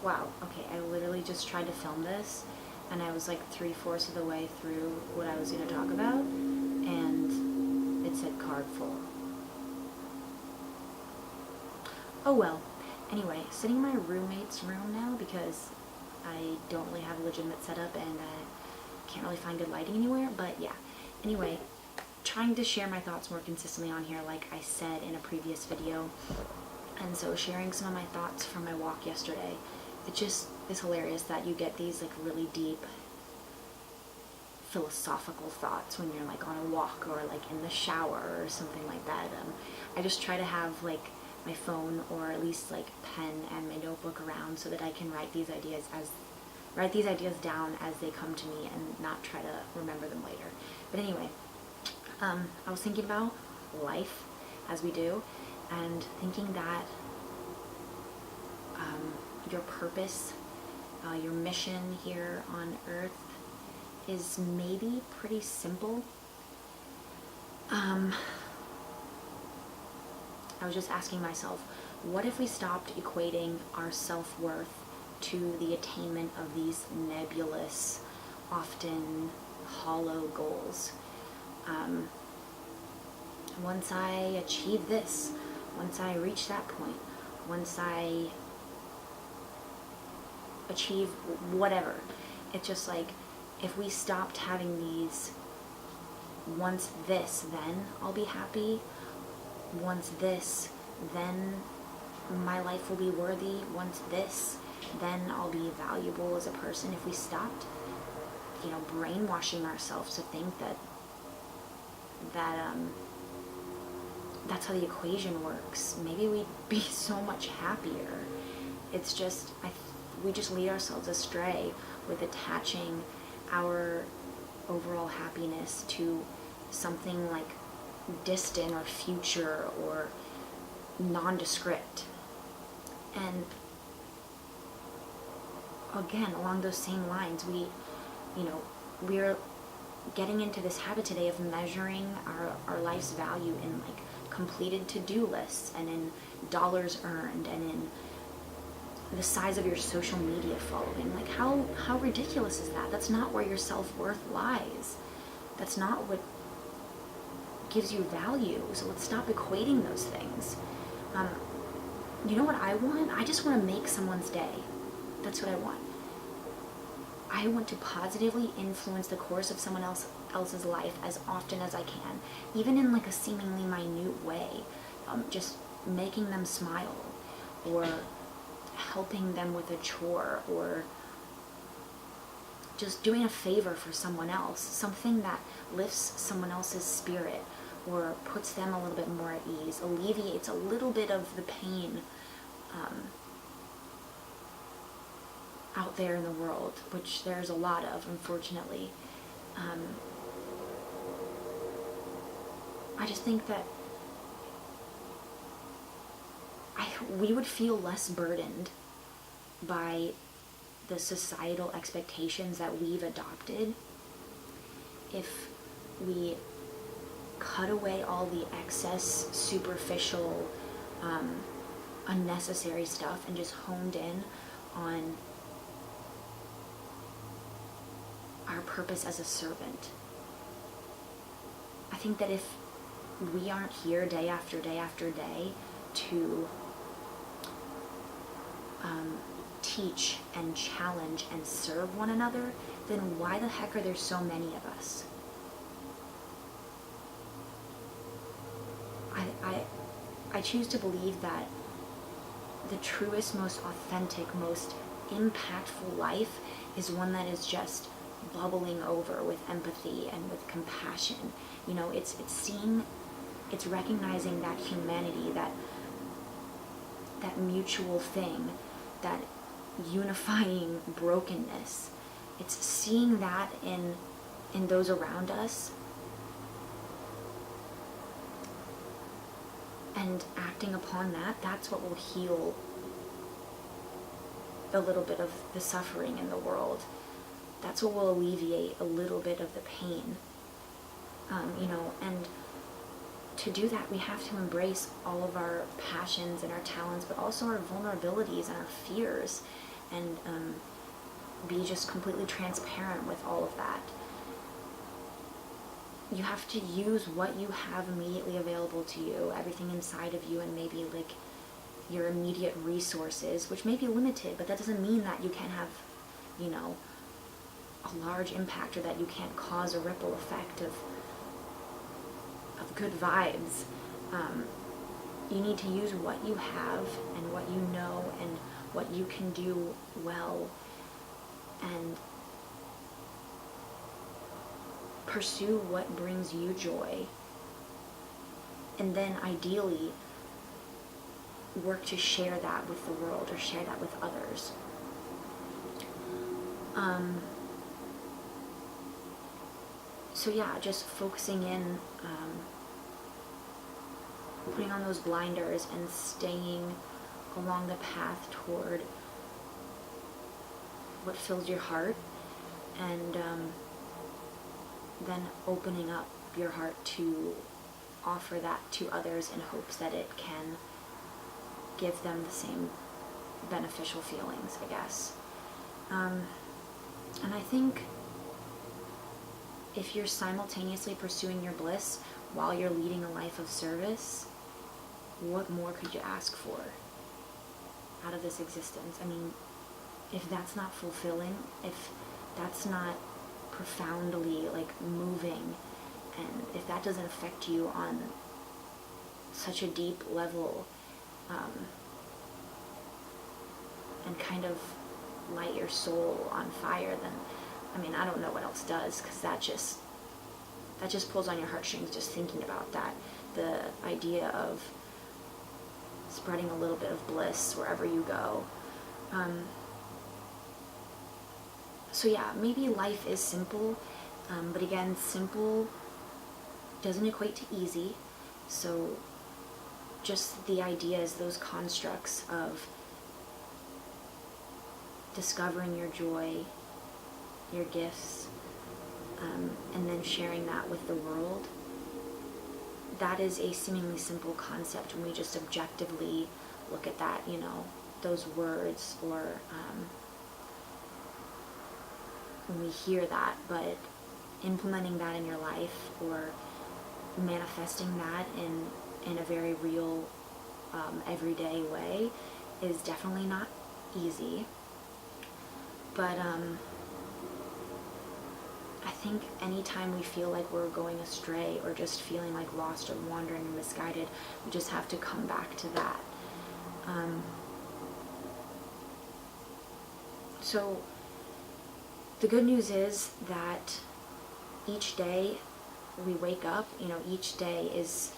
wow, okay, I literally just tried to film this and I was like 3/4 of the way through what I was going to talk about, and it said card full. Oh well. Anyway, sitting in my roommate's room now because I don't really have a legitimate setup and I can't really find good lighting anywhere, but yeah. Anyway, trying to share my thoughts more consistently on here, like I said in a previous video. And so sharing some of my thoughts from my walk yesterday, it just is hilarious that you get these like really deep philosophical thoughts when you're like on a walk or like in the shower or something like that. I just try to have like my phone or at least like pen and my notebook around so that I can write these ideas down as they come to me and not try to remember them later. But anyway, I was thinking about life as we do, and thinking that your purpose, your mission here on earth is maybe pretty simple. I was just asking myself, what if we stopped equating our self-worth to the attainment of these nebulous, often hollow goals? Once I achieve this, once I reach that point, once I achieve whatever, it's just like, if we stopped having these, once this, then I'll be happy, once this, then my life will be worthy, once this, then I'll be valuable as a person. If we stopped, brainwashing ourselves to think that that's how the equation works, maybe we'd be so much happier. It's just, we just lead ourselves astray with attaching our overall happiness to something like distant or future or nondescript. And again, along those same lines, we're getting into this habit today of measuring our life's value in like completed to-do lists and in dollars earned and in the size of your social media following. Like, how ridiculous is that? That's not where your self-worth lies. That's not what gives you value. So let's stop equating those things. You know what I want? I just want to make someone's day. That's what I want. I want to positively influence the course of someone else's life as often as I can, even in like a seemingly minute way. Just making them smile, or helping them with a chore, or just doing a favor for someone else, something that lifts someone else's spirit or puts them a little bit more at ease, alleviates a little bit of the pain out there in the world, which there's a lot of, unfortunately. I just think that we would feel less burdened by the societal expectations that we've adopted if we cut away all the excess, superficial, unnecessary stuff and just honed in on our purpose as a servant. I think that if we aren't here day after day after day to teach and challenge and serve one another, then why the heck are there so many of us? I choose to believe that the truest, most authentic, most impactful life is one that is just bubbling over with empathy and with compassion. It's seeing, it's recognizing that humanity, that mutual thing, that unifying brokenness. It's seeing that in those around us and acting upon that. That's what will heal a little bit of the suffering in the world. That's what will alleviate a little bit of the pain. And to do that, we have to embrace all of our passions and our talents, but also our vulnerabilities and our fears, and be just completely transparent with all of that. You have to use what you have immediately available to you, everything inside of you, and maybe like your immediate resources, which may be limited, but that doesn't mean that you can't have, you know, a large impact, or that you can't cause a ripple effect of good vibes. You need to use what you have and what you know and what you can do well, and pursue what brings you joy, and then ideally work to share that with the world, or share that with others. So yeah, just focusing in, putting on those blinders and staying along the path toward what fills your heart, and then opening up your heart to offer that to others in hopes that it can give them the same beneficial feelings, I guess. And I think if you're simultaneously pursuing your bliss while you're leading a life of service, what more could you ask for out of this existence? I mean, if that's not fulfilling, if that's not profoundly like moving, and if that doesn't affect you on such a deep level, and kind of light your soul on fire, then I mean, I don't know what else does, because that just pulls on your heartstrings just thinking about that. The idea of spreading a little bit of bliss wherever you go. So yeah, maybe life is simple, but again, simple doesn't equate to easy. So just the ideas, those constructs of discovering your joy, your gifts, and then sharing that with the world, that is a seemingly simple concept when we just objectively look at that, you know, those words, or when we hear that. But implementing that in your life, or manifesting that in a very real, everyday way, is definitely not easy. But I think anytime we feel like we're going astray, or just feeling like lost or wandering and misguided, we just have to come back to that. So the good news is that each day we wake up, you know, each day is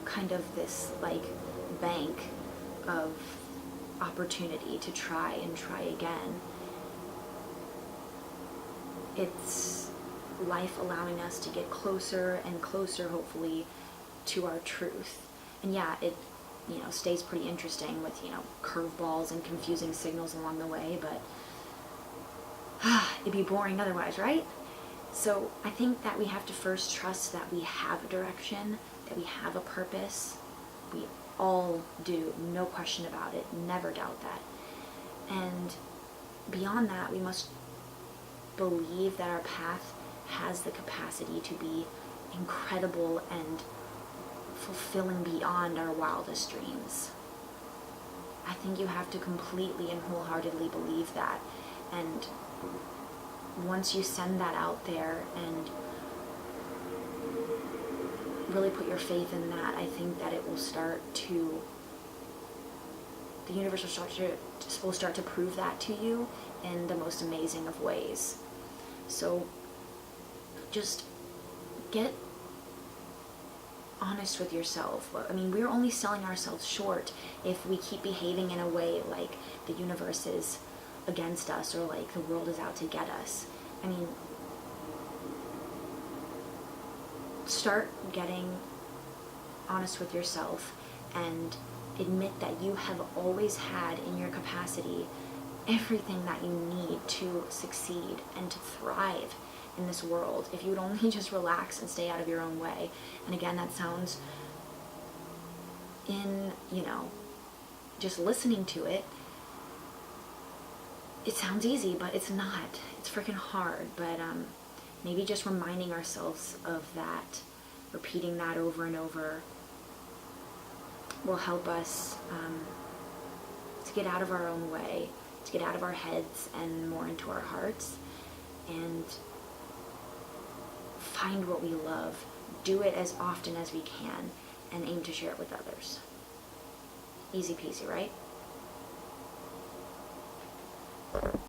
kind of this like bank of opportunity to try and try again. It's life allowing us to get closer and closer, hopefully, to our truth. And yeah, it, you know, stays pretty interesting with, you know, curveballs and confusing signals along the way, but it'd be boring otherwise, right? So I think that we have to first trust that we have a direction, that we have a purpose. We all do, no question about it, never doubt that. And beyond that, we must believe that our path has the capacity to be incredible and fulfilling beyond our wildest dreams. I think you have to completely and wholeheartedly believe that. And once you send that out there and really put your faith in that, I think that it will start to, the universe will start to prove that to you in the most amazing of ways. So just get honest with yourself. I mean, we're only selling ourselves short if we keep behaving in a way like the universe is against us, or like the world is out to get us. I mean, start getting honest with yourself and admit that you have always had in your capacity everything that you need to succeed and to thrive in this world if you would only just relax and stay out of your own way. And again, that sounds, in, you know, just listening to it, it sounds easy, but it's not. It's freaking hard. But maybe just reminding ourselves of that, repeating that over and over, will help us to get out of our own way, to get out of our heads and more into our hearts, and find what we love, do it as often as we can, and aim to share it with others. Easy peasy, right?